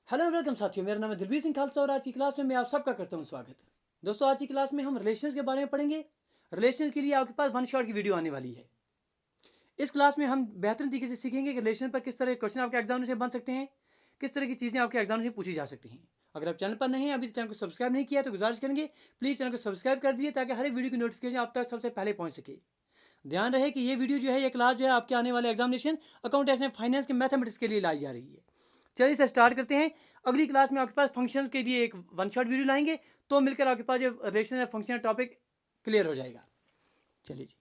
Hello welcome साथियों, मेरा नाम है दिलबीर सिंह खालसा और आज की क्लास में मैं आप सबका करता हूं स्वागत। दोस्तों, आज की क्लास में हम रिलेशंस के बारे में पढ़ेंगे। रिलेशंस के लिए आपके पास वन शॉट की वीडियो आने वाली है। इस क्लास में हम बेहतरीन तरीके से सीखेंगे कि रिलेशन पर किस तरह के क्वेश्चन आपके एग्जाम से बन सकते हैं, किस तरह की चीज़ें आपके एग्जाम से पूछी जा सकती हैं। अगर आप चैनल पर नहीं हैं, अभी चैनल को सब्सक्राइब नहीं किया तो गुजारिश करेंगे प्लीज़ चैनल को सब्सक्राइब कर दीजिए ताकि हर एक वीडियो की नोटिफिकेशन आप तक सबसे पहले पहुंच सके। ध्यान रहे कि ये वीडियो जो है, ये क्लास जो है आपके आने वाले एग्जामिनेशन अकाउंटेंसी एंड फाइनेंस के मैथमेटिक्स के लिए लाई जा रही है। चलिए इसे स्टार्ट करते हैं। अगली क्लास में आपके पास फंक्शन के लिए एक वन शॉट वीडियो लाएंगे, तो मिलकर आपके पास जो रिलेशन है फंक्शन टॉपिक क्लियर हो जाएगा। चलिए जी,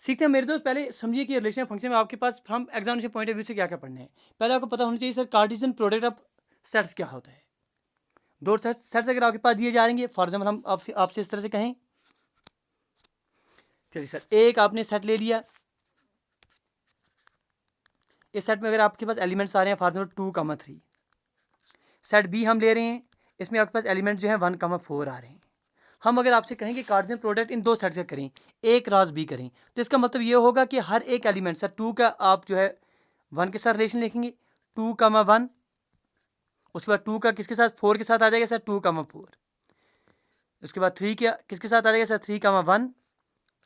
सीखते हैं मेरे दोस्त। पहले समझिए कि रिलेशन फंक्शन में आपके पास from examination point of view से क्या क्या पढ़ना है। पहले आपको पता होना चाहिए sir, cartesian product of sets क्या होता है। दो सेट्स अगर आपके पास दिए जा रहे हैं, फॉर एग्जाम्पल हम आपसे इस तरह से कहें, चलिए सर, एक आपने सेट ले लिया। इस सेट में अगर आपके पास एलिमेंट्स आ रहे हैं फॉर एग्जाम्पल 2,3। सेट बी हम ले रहे हैं, इसमें आपके पास एलिमेंट जो है 1,4 आ रहे हैं। हम अगर आपसे कहेंगे कार्टेशियन प्रोडक्ट इन दो सेट से करें, ए क्रॉस बी करें, तो इसका मतलब ये होगा कि हर एक एलिमेंट सर 2 का आप जो है 1 के साथ रिलेशन लिखेंगे, 2,1। उसके बाद 2 का किसके साथ, 4 के साथ आ जाएगा सर 2,4। उसके बाद 3 का किसके साथ आ जाएगा सर 3,1।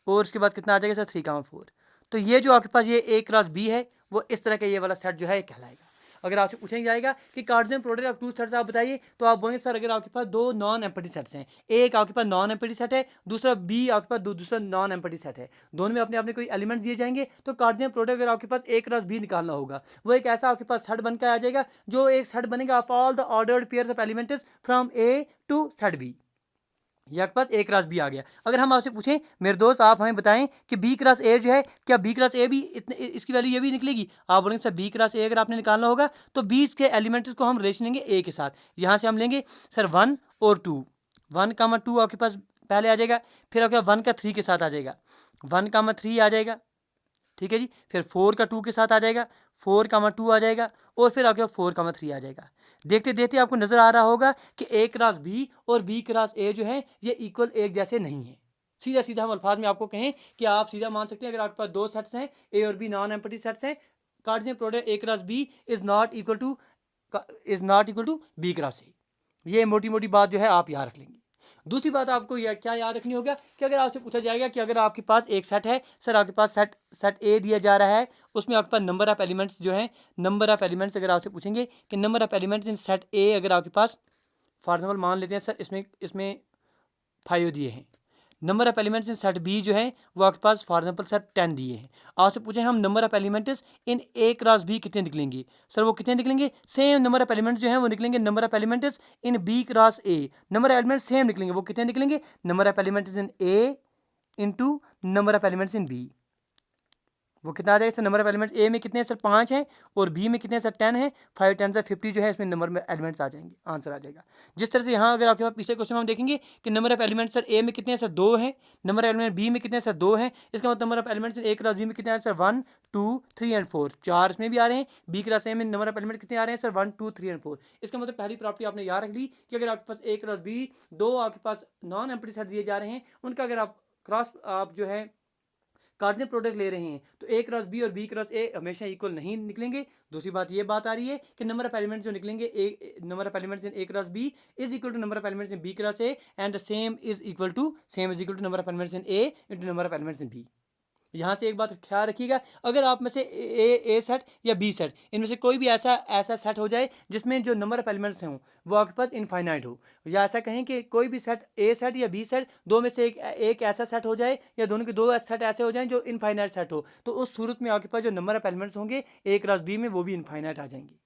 और उसके बाद कितना आ जाएगा सर 3,4। तो ये जो आपके पास ये ए क्रॉस बी है, वो इस तरह का ये वाला सेट जो है कहलाएगा। अगर आपसे पूछा जाएगा कि Cartesian product of two sets आप बताइए, तो आप बोलेंगे सर अगर आपके पास दो नॉन एम्प्टी सेट्स हैं, एक आपके पास नॉन एम्प्टी सेट है, दूसरा बी आपके पास दूसरा नॉन एम्प्टी सेट है, दोनों में अपने अपने कोई एलिमेंट दिए जाएंगे, तो कार्टेशियन प्रोडक्ट अगर आपके पास ए क्रॉस बी निकालना होगा, वो एक ऐसा आपके पास सेट बनकर आ जाएगा जो एक सेट बनेगा of all the ordered pairs of elements from A to set B. ये आपके पास ए क्रॉस बी आ गया। अगर हम आपसे पूछें मेरे दोस्त, आप हमें बताएं कि बी क्रॉस ए जो है, क्या बी क्रॉस ए भी इतने इसकी वैल्यू ये भी निकलेगी? आप बोलेंगे सर बी क्रॉस ए अगर आपने निकालना होगा तो 20 के एलिमेंट्स को हम रिलेशन लेंगे ए के साथ। यहाँ से हम लेंगे सर 1 और 2। 1,2 आपके पास पहले आ जाएगा, फिर आपके 1 का 3 के साथ आ जाएगा, 1,3 आ जाएगा, ठीक है जी। फिर 4 का 2 के साथ आ जाएगा, 4,2 आ जाएगा, और फिर आपके पास 4,3 आ जाएगा। देखते देखते आपको नजर आ रहा होगा कि ए क्रॉस बी और बी क्रॉस ए जो है ये इक्वल एक जैसे नहीं है। सीधा सीधा हम अल्फाज में आपको कहें कि आप सीधा मान सकते हैं, अगर आपके पास दो सेट्स हैं, ए और बी नॉन एम्प्टी सेट्स हैं, cartesian product A cross B is not equal to B cross A. ये मोटी मोटी बात जो है आप याद रख लेंगे। दूसरी बात आपको क्या याद रखनी होगा कि अगर आपसे पूछा जाएगा कि अगर आपके पास एक सेट है, सर आपके पास सेट ए दिया जा रहा है, उसमें आपके पास नंबर ऑफ एलिमेंट्स जो है, नंबर ऑफ एलिमेंट्स अगर आपसे पूछेंगे कि number of elements in set ए, अगर आपके पास फॉर एग्जाम्पल मान लेते हैं सर इसमें इसमें 5 दिए हैं, number of elements in set B जो है वो आपके पास फॉर एग्जाम्पल सर 10 दिए हैं। आपसे पूछें हम number of elements in A cross B कितने निकलेंगे, सर वो कितने निकलेंगे? सेम नंबर ऑफ एलिमेंट्स जो है वो निकलेंगे number of elements in B cross A. Number of elements same निकलेंगे, वो कितने निकलेंगे? Number of elements in A into number of elements in B. वो कितना आ जाएगा sir? Number of elements A में कितने हैं सर 5 हैं, और बी में कितने हैं सर 10 है। 5 10 से 50 जो है इसमें नंबर में एलिमेंट्स आ जाएंगे, आंसर आ जाएगा। जिस तरह से यहाँ अगर आपके पास पिछले क्वेश्चन में हम देखेंगे कि नंबर ऑफ एलिमेंट्स सर ए में कितने हैं सर 2 हैं, नंबर ऑफ एलिमेंट बी में कितने हैं सर 2 हैं, इसका मतलब number of elements A cross B में कितने आ रहे हैं सर 1 2 3 एंड 4, 4 इसमें भी आ रहे हैं। बी क्रॉस ए में नंबर ऑफ एलिमेंट कितने आ रहे हैं सर 1 2 3 एंड 4। इसका मतलब पहली प्रॉपर्टी आपने याद रख ली कि अगर आपके पास ए क्रॉस बी दो आपके पास नॉन एम्प्टी सेट दिए जा रहे हैं, उनका अगर आप क्रॉस आप जो है कार्टेशियन प्रोडक्ट ले रहे हैं, तो ए क्रॉस बी और बी क्रॉस ए हमेशा इक्वल नहीं निकलेंगे। दूसरी बात ये बात आ रही है कि नंबर ऑफ एलिमेंट्स जो निकलेंगे, number of elements in A cross B is equal to number of elements in B cross A, and same is equal to number of elements in A into number of elements in B. यहाँ से एक बात ख्याल रखिएगा, अगर आप में से ए सेट या बी सेट, इनमें से कोई भी ऐसा ऐसा सेट हो जाए जिसमें जो नंबर ऑफ एलिमेंट्स हों वो आपके पास इनफाइनाइट हो, या ऐसा कहें कि कोई भी सेट ए सेट या बी सेट, दो में से एक ऐसा सेट हो जाए, या दोनों के दो सेट ऐसे हो जाएं जो इनफाइनाइट सेट हो, तो उस सूरत में आपके पास जो नंबर ऑफ एलिमेंट्स होंगे ए क्रॉस बी में वो भी इनफाइनाइट आ जाएंगे।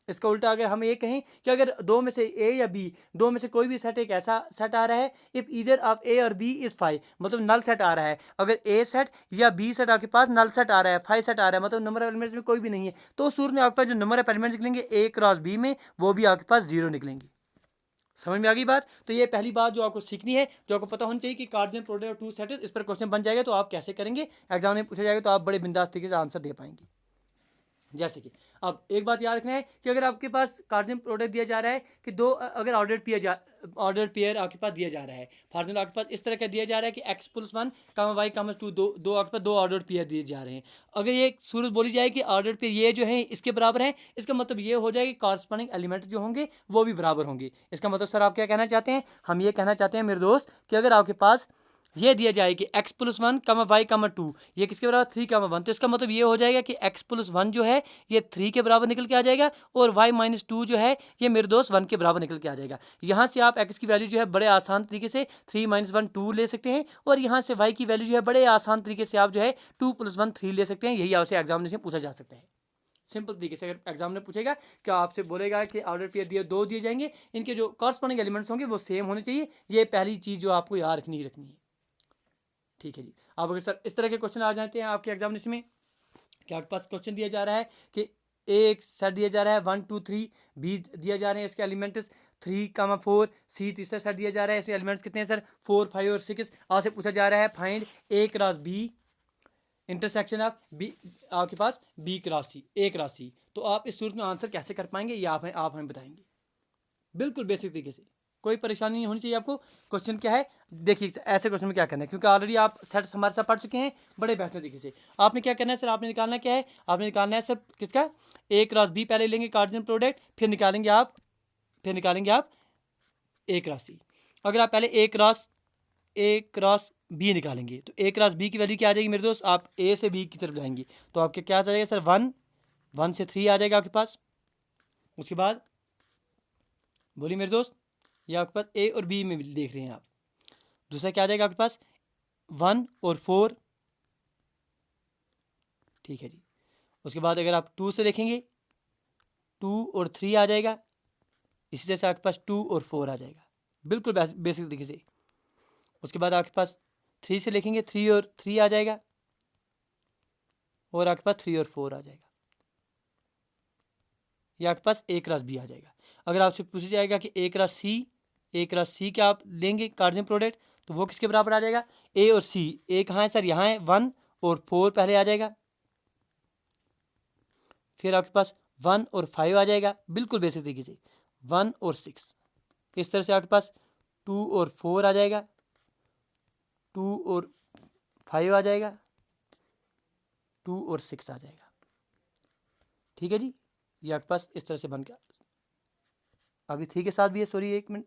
इसका उल्टा अगर हम ये कहें कि अगर दो में से ए या बी, दो में से कोई भी सेट एक ऐसा सेट आ रहा है, इफ ईदर ऑफ ए और बी इज 5, मतलब नल सेट आ रहा है, अगर ए सेट या बी सेट आपके पास नल सेट आ रहा है, 5 सेट आ रहा है, मतलब नंबर ऑफ एलिमेंट्स में कोई भी नहीं है, तो उस सूरत में आपके पास जो नंबर ऑफ एलिमेंट्स निकलेंगे ए क्रॉस बी में वो भी आपके पास 0 निकलेंगे। समझ में आ गई बात? तो ये पहली बात जो आपको सीखनी है, जो आपको पता होनी चाहिए कि Cartesian product of two sets, इस पर क्वेश्चन बन जाएगा तो आप कैसे करेंगे, एग्जाम में पूछा जाएगा तो आप बड़े बिंदास तरीके से आंसर दे पाएंगे। जैसे कि अब एक बात याद रखना है कि अगर आपके पास कार्बन प्रोडक्ट दिया जा रहा है कि दो अगर ऑर्डर पेयर आपके पास दिया जा रहा है, फॉर एग्जाम्पल आपके पास इस तरह का दिया जा रहा है कि x+1 y 2 दो आपके पास दो ऑर्डर पेयर दिए जा रहे हैं। अगर ये सूरत बोली जाए कि ऑर्डर पेयर ये जो है इसके बराबर है, इसका मतलब ये हो जाएगा कि कॉरस्पॉन्डिंग एलिमेंट जो होंगे वो भी बराबर होंगे। इसका मतलब सर आप क्या कहना चाहते हैं? हम ये कहना चाहते हैं मेरे दोस्त कि अगर आपके पास ये दिया जाए कि x+1 y 2 ये किसके बराबर 3 1, तो इसका मतलब ये हो जाएगा कि x+1 जो है ये 3 के बराबर निकल के आ जाएगा और y - 2 जो है ये मेरे दोस्त 1 के बराबर निकल के आ जाएगा। यहाँ से आप x की वैल्यू जो है बड़े आसान तरीके से 3 - 1 2 ले सकते हैं और यहाँ से y की वैल्यू जो है बड़े आसान तरीके से आप जो है 2 + 1 3 ले सकते हैं। यही आपसे एग्जामिनेशन में पूछा जा सकता है सिंपल तरीके से। अगर एग्जाम में पूछेगा कि आपसे बोलेगा कि ऑर्डर पेयर दो दिए जाएंगे, इनके जो कॉरस्पॉन्डिंग एलिमेंट्स होंगे वो सेम होने चाहिए। ये पहली चीज़ जो आपको याद रखनी है। ठीक है जी। अब अगर सर इस तरह के क्वेश्चन आ जाते हैं आपके एग्जामिनेशन में कि आपके पास क्वेश्चन दिया जा रहा है कि एक सेट दिया जा रहा है 1 2 3, बी दिया जा रहे हैं इसके एलिमेंट्स 3 4, सी तीसरा सेट दिया जा रहा है इसके एलिमेंट्स कितने हैं सर 4 5 और 6। आपसे पूछा जा रहा है find A cross B intersection of B, आपके पास B cross C, A cross C. तो आप इस सूरत में आंसर कैसे कर पाएंगे ये आप हमें बताएंगे बिल्कुल बेसिक तरीके से, कोई परेशानी नहीं होनी चाहिए आपको। क्वेश्चन क्या है देखिए, ऐसे क्वेश्चन में क्या करना है, क्योंकि ऑलरेडी आप सेट हमारे साथ पढ़ चुके हैं बड़े बेहतर तरीके से। आपने क्या करना है सर, आपने निकालना क्या है, आपने निकालना है सर किसका ए क्रॉस बी, पहले लेंगे कार्टेशियन प्रोडक्ट, फिर निकालेंगे आप ए क्रॉस सी। अगर आप पहले ए क्रॉस बी निकालेंगे तो ए क्रॉस बी की वैल्यू क्या आ जाएगी मेरे दोस्त, आप ए से बी की तरफ जाएंगे तो आपके क्या आ जाएगा सर 1 से 3 आ जाएगा आपके पास। उसके बाद बोलिए मेरे दोस्त, ये आपके पास ए और बी में देख रहे हैं आप। दूसरा क्या आ जाएगा आपके पास 1 और 4, ठीक है जी। उसके बाद अगर आप 2 से देखेंगे 2 और 3 आ जाएगा, इसी तरह से आपके पास 2 और 4 आ जाएगा बिल्कुल बेसिक तरीके से। उसके बाद आपके पास 3 से लिखेंगे 3 और 3 आ जाएगा और आपके पास 3 और 4 आ जाएगा, ये आपके पास ए क्रॉस बी आ जाएगा। अगर आपसे पूछा जाएगा कि ए क्रॉस सी क्या आप लेंगे कार्टेशियन प्रोडक्ट, तो वो किसके बराबर आ जाएगा, ए और सी। ए कहाँ है सर, यहाँ है 1 और 4 पहले आ जाएगा, फिर आपके पास 1 और 5 आ जाएगा बिल्कुल बेसिक तरीके से, 1 और 6। इस तरह से आपके पास 2 और 4 आ जाएगा, 2 और 5 आ जाएगा, 2 और 6 आ जाएगा, ठीक है जी। ये आपके पास इस तरह से बन गया। अभी 3 के साथ भी है, सॉरी एक मिनट।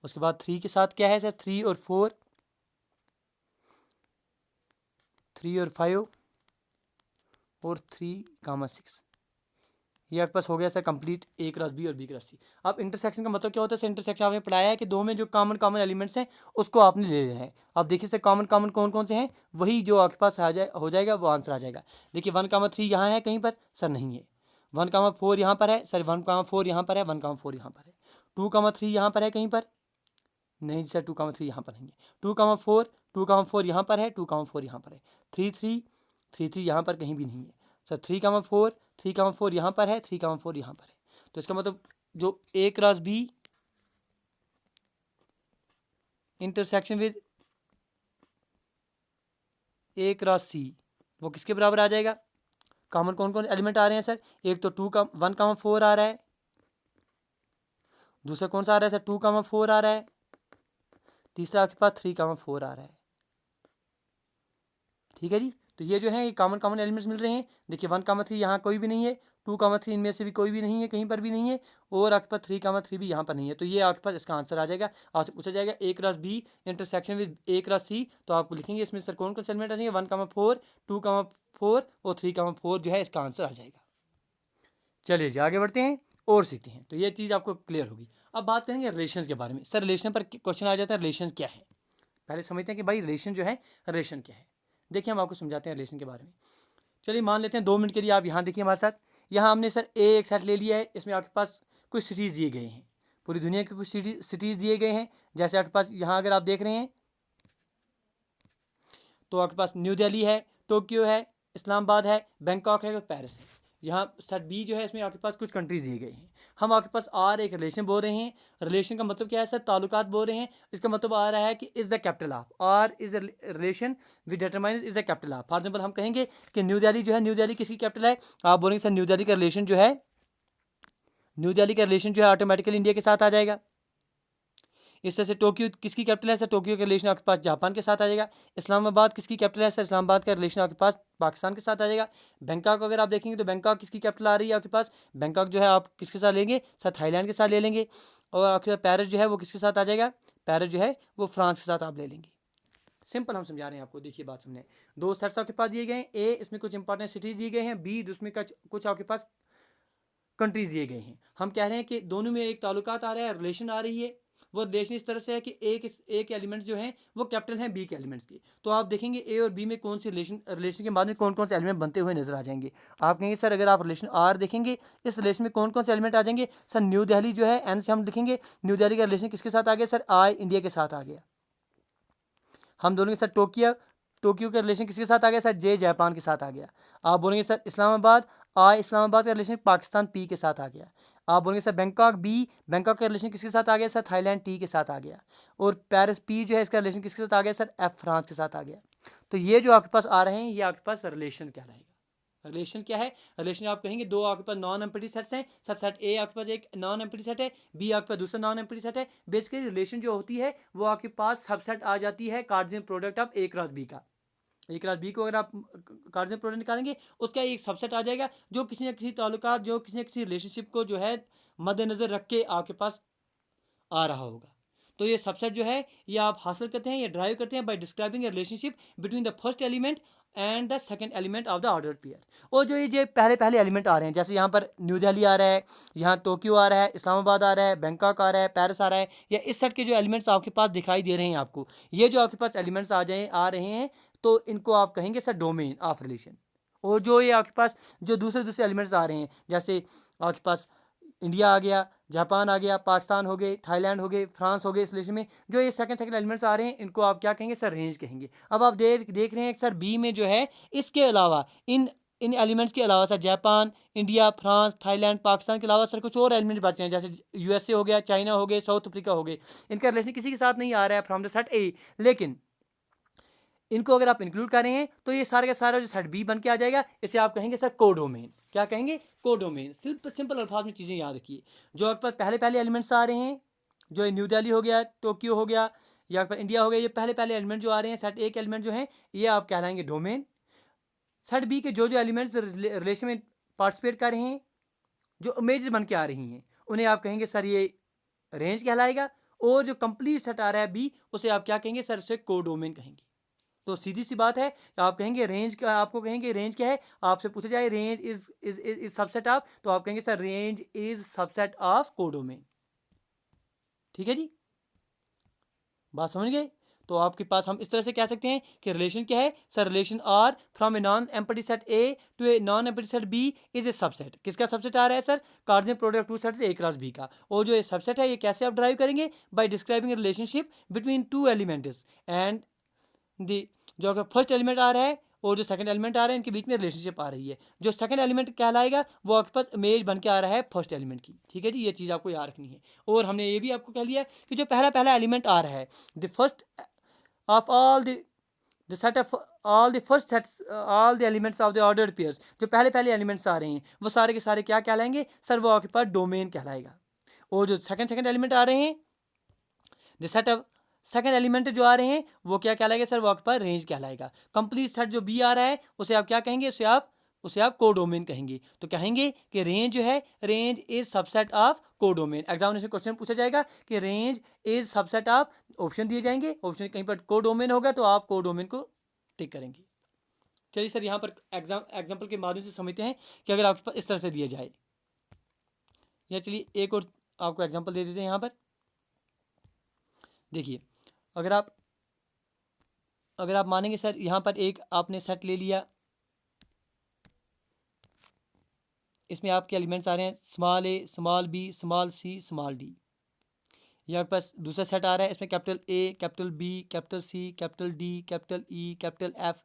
उसके बाद 3 के साथ क्या है सर, 3 और 4, 3 और 5 और 3 6। ये आपके पास हो गया सर कंप्लीट ए क्रॉस बी और बी क्रॉस सी। अब इंटरसेक्शन का मतलब क्या होता है सर, इंटरसेक्शन आपने पढ़ाया है कि दो में जो कॉमन एलिमेंट्स हैं उसको आपने ले लेना है। अब देखिए सर कॉमन कौन कौन से हैं, वही जो आपके पास हो जाएगा वो आंसर आ जाएगा। देखिए 1 3 यहाँ है कहीं पर सर, नहीं है। 1 4 यहाँ पर है सर, 1 4 यहाँ पर है, 1 4 यहाँ पर है। 2 3 यहाँ पर है कहीं पर, नहीं सर 2 3 यहाँ पर नहीं है। 2 4 यहाँ पर है, 2 4 यहाँ पर है। 3 3 यहाँ पर कहीं भी नहीं है सर। 3 4 यहाँ पर है, 3 4 यहाँ पर है। तो इसका मतलब जो A cross B intersection with A cross C वो किसके बराबर आ जाएगा। कॉमन कौन कौन एलिमेंट आ रहे हैं सर, एक तो 1 4 आ रहा है, दूसरा कौन सा आ रहा है सर 2 4 आ रहा है, तीसरा आपके पास 3 4 आ रहा है, ठीक है जी। तो ये जो है ये कॉमन एलिमेंट्स मिल रहे हैं। देखिए 1 3 यहाँ कोई भी नहीं है, 2 3 इनमें से भी कोई भी नहीं है, कहीं पर भी नहीं है, और आपके पास 3 3 भी यहाँ पर नहीं है। तो ये आपके पास इसका आंसर आ जाएगा। आपसे पूछा जाएगा A cross B intersection with A cross C, तो आप लिखेंगे इसमें सर कौन कौन से एलिमेंट आ जाएंगे, 1 4 2 4 और 3 4 जो है इसका आंसर आ जाएगा। चलिए जी आगे बढ़ते हैं और सीखते हैं, तो ये चीज़ आपको क्लियर होगी। अब बात करेंगे रिलेशन के बारे में। सर रिलेशन पर क्वेश्चन आ जाता है, रिलेशन क्या है, पहले समझते हैं कि भाई रिलेशन जो है रिलेशन क्या है। देखिए हम आपको समझाते हैं रिलेशन के बारे में। चलिए मान लेते हैं 2 मिनट के लिए आप यहाँ देखिए हमारे साथ। यहाँ हमने सर एक सेट ले लिया है, इसमें आपके पास कुछ सिटीज़ दिए गए हैं, पूरी दुनिया के कुछ सिटीज़ दिए गए हैं। जैसे आपके पास यहाँ अगर आप देख रहे हैं तो आपके पास न्यू दिल्ली है, टोक्यो है, इस्लामाबाद है, बैंकॉक है और पेरिस है। यहाँ सेट बी जो है इसमें आपके पास कुछ कंट्रीज दिए गए हैं। हम आपके पास आर एक रिलेशन बोल रहे हैं। रिलेशन का मतलब क्या है सर? ताल्लुकात बोल रहे हैं। इसका मतलब आ रहा है कि is the capital of, R is relation with determines is the capital of. For example हम कहेंगे कि न्यू दिल्ली जो है, न्यू दिल्ली किसकी कैपिटल है? आप बोलेंगे सर न्यू दिल्ली का रिलेशन जो है, न्यू दिल्ली का रिलेशन जो है ऑटोमेटिकली इंडिया के साथ आ जाएगा। इस तरह से टोक्यो किसकी कैपिटल है सर? टोक्यो का रिलेशन आपके पास जापान के साथ आ जाएगा। इस्लामाबाद किसकी कैपिटल है सर? इस्लामाबाद का रिलेशन आपके पास पाकिस्तान के साथ आ जाएगा। बैंकॉक अगर आप देखेंगे तो बैंकॉक किसकी कैपिटल आ रही है आपके पास? बैंकॉक जो है आप किसके साथ लेंगे सर? थाईलैंड के साथ ले लेंगे। और आपके पास पेरिस जो है वो किसके साथ आ जाएगा? पेरिस जो है वो फ्रांस के साथ आप ले लेंगे। सिंपल हम समझा रहे हैं आपको, देखिए बात समझे। दो सेट्स आपके पास दिए गए हैं। ए इसमें कुछ इंपॉर्टेंट सिटीज दिए गए हैं, बी उसमें कुछ आपके पास कंट्रीज दिए गए हैं। हम कह रहे हैं कि दोनों में एक ताल्लुकात आ रहा है, रिलेशन आ रही है। वो रिलेशन इस तरह से है कि एक एलिमेंट्स जो हैं वो कैपिटल हैं बी के एलिमेंट्स के। तो आप देखेंगे ए और बी में कौन सी रिलेशन के बाद में कौन कौन से एलिमेंट बनते हुए नजर आ जाएंगे। आप कहेंगे सर अगर आप रिलेशन आर देखेंगे, इस रिलेशन में कौन कौन से एलिमेंट आ जाएंगे सर? न्यू दिल्ली जो है एन से हम लिखेंगे, न्यू दिल्ली का रिलेशन किसके साथ आ गया सर? आई इंडिया के साथ आ गया। हम बोलेंगे सर टोक्यो, टोक्यो का रिलेशन किसके साथ आ गया सर? जे जापान के साथ आ गया। आप बोलेंगे सर इस्लामाबाद, आई इस्लामाबाद का रिलेशन पाकिस्तान पी के साथ आ गया। आप बोलेंगे सर बैंकॉक बी, बैंकॉक का रिलेशन किसके साथ आ गया सर? थाईलैंड टी के साथ आ गया। और पेरिस पी जो है इसका रिलेशन किसके साथ आ गया सर? एफ फ्रांस के साथ आ गया। तो ये जो आपके पास आ रहे हैं ये आपके पास रिलेशन कहलाएगा। रिलेशन क्या है? रिलेशन आप कहेंगे दो आपके पास नॉन एम्प्टी सेट्स हैं सर। सेट ए आपके पास एक नॉन एम्प्टी सेट है, बी आपके पास दूसरा नॉन एम्प्टी सेट है। बेसिकली रिलेशन जो होती है वो आपके पास सबसेट आ जाती है cartesian product of A cross B का। ए क्रॉस बी को अगर आप कार्टेशियन प्रोडक्ट निकालेंगे उसका एक सबसेट आ जाएगा जो किसी न किसी ताल्लुकात, जो किसी न किसी रिलेशनशिप को जो है मद्देनज़र रख के आपके पास आ रहा होगा। तो ये सबसेट जो है ये आप हासिल करते हैं, ये ड्राइव करते हैं by describing a relationship between the first element and the second element of the order pair. और जो ये पहले पहले एलिमेंट आ रहे हैं, जैसे यहाँ पर न्यू दिल्ली आ रहा है, यहाँ टोक्यो आ रहा है, इस्लामाबाद आ रहा है, बैंकॉक आ रहा है, पेरिस आ रहा है, या इस सेट के जो एलिमेंट्स आपके पास दिखाई दे रहे हैं आपको, ये जो आपके पास एलिमेंट्स आ रहे हैं तो इनको आप कहेंगे सर डोमेन ऑफ रिलेशन। और जो ये आपके पास जो दूसरे दूसरे एलिमेंट्स आ रहे हैं, जैसे आपके पास इंडिया आ गया, जापान आ गया, पाकिस्तान हो गए, थाईलैंड हो गए, फ्रांस हो गए, इस लिस्ट में जो ये सेकंड एलिमेंट्स आ रहे हैं इनको आप क्या कहेंगे सर? रेंज कहेंगे। अब आप देख रहे हैं सर बी में जो है इसके अलावा इन इन एलिमेंट्स के अलावा sir Japan, India, France, Thailand, Pakistan के अलावा सर कुछ और एलिमेंट बचे हैं, जैसे यूएसए हो गया, चाइना हो गए, साउथ अफ्रीका हो गए। इनका रिलेशन किसी के साथ नहीं आ रहा है फ्रॉम द सेट ए, लेकिन इनको अगर आप इंक्लूड कर रहे हैं तो ये सारे का सारा जो सेट बी बन के आ जाएगा। इसे आप कहेंगे सर कोडोमेन। क्या कहेंगे? कोडोमेन। सिंपल अल्फाज में चीज़ें याद रखिए। जो आपके पास पहले पहले एलिमेंट्स आ रहे हैं, जो न्यू दिल्ली हो गया, टोक्यो हो गया, या आपके पास इंडिया हो गया, ये पहले पहले एलिमेंट जो आ रहे हैं सेट ए के एलिमेंट जो हैं ये आप कहलाएंगे डोमेन। सेट बी के जो जो एलिमेंट्स रिलेशन में पार्टिसिपेट कर रहे हैं, जो इमेजेस बन के आ रही हैं, उन्हें आप कहेंगे सर ये रेंज कहलाएगा। और जो कंप्लीट सेट आ रहा है बी उसे आप क्या कहेंगे सर? उसे कोडोमेन कहेंगे। तो सीधी सी बात है, आप कहेंगे रेंज का, आपको कहेंगे रेंज क्या है, आपसे पूछा जाए रेंज इज सबसेट ऑफ, तो आप कहेंगे sir range is subset of codomain. ठीक है जी, बात समझ गए? तो आपके पास हम इस तरह से कह सकते हैं कि रिलेशन क्या है sir? Relation R from a non empty set A to a non empty set B is a subset. किसका सबसेट आ रहा है sir? Cartesian product two sets A cross B का। और जो ये सबसेट है ये कैसे आप ड्राइव करेंगे? By describing relationship between two elements and the जो अगर फर्स्ट एलिमेंट आ रहा है और जो सेकंड एलिमेंट आ रहा है इनके बीच में रिलेशनशिप आ रही है। जो सेकंड एलिमेंट कहलाएगा वो आपके पास इमेज बन के आ रहा है फर्स्ट एलिमेंट की। ठीक है जी, ये चीज़ आपको याद रखनी है। और हमने ये भी आपको कह लिया कि जो पहला पहला एलिमेंट आ रहा है, the first of all the set of all the first sets all the elements of the ordered pairs, जो पहले पहले एलिमेंट्स आ रहे हैं वो सारे के सारे क्या कहलाएंगे सर? वो आपके पास डोमेन कहलाएगा। और जो सेकंड एलिमेंट आ रहे हैं, the set of second element जो आ रहे हैं वो क्या कहलाएगा सर? वो आपके पास रेंज कहलाएगा। कंप्लीट सेट जो बी आ रहा है उसे आप क्या कहेंगे? उसे आप कोडोमेन कहेंगे। तो कहेंगे कि रेंज जो है, range is subset of codomain. Examination question पूछा जाएगा कि range is subset of, option दिए जाएंगे, ऑप्शन कहीं पर कोडोमेन होगा तो आप कोडोमेन को टिक करेंगे। चलिए सर यहाँ पर एग्जाम्पल के माध्यम से समझते हैं कि अगर आपके पास इस तरह से दिया जाए, या चलिए एक और आपको एग्जाम्पल दे देते हैं। यहाँ पर देखिए, अगर आप मानेंगे सर यहाँ पर एक आपने सेट ले लिया, इसमें आपके एलिमेंट्स आ रहे हैं small A, small B, small C, small D. यहाँ पास दूसरा सेट आ रहा है, इसमें capital A, capital B, capital C, capital D, capital E, capital F.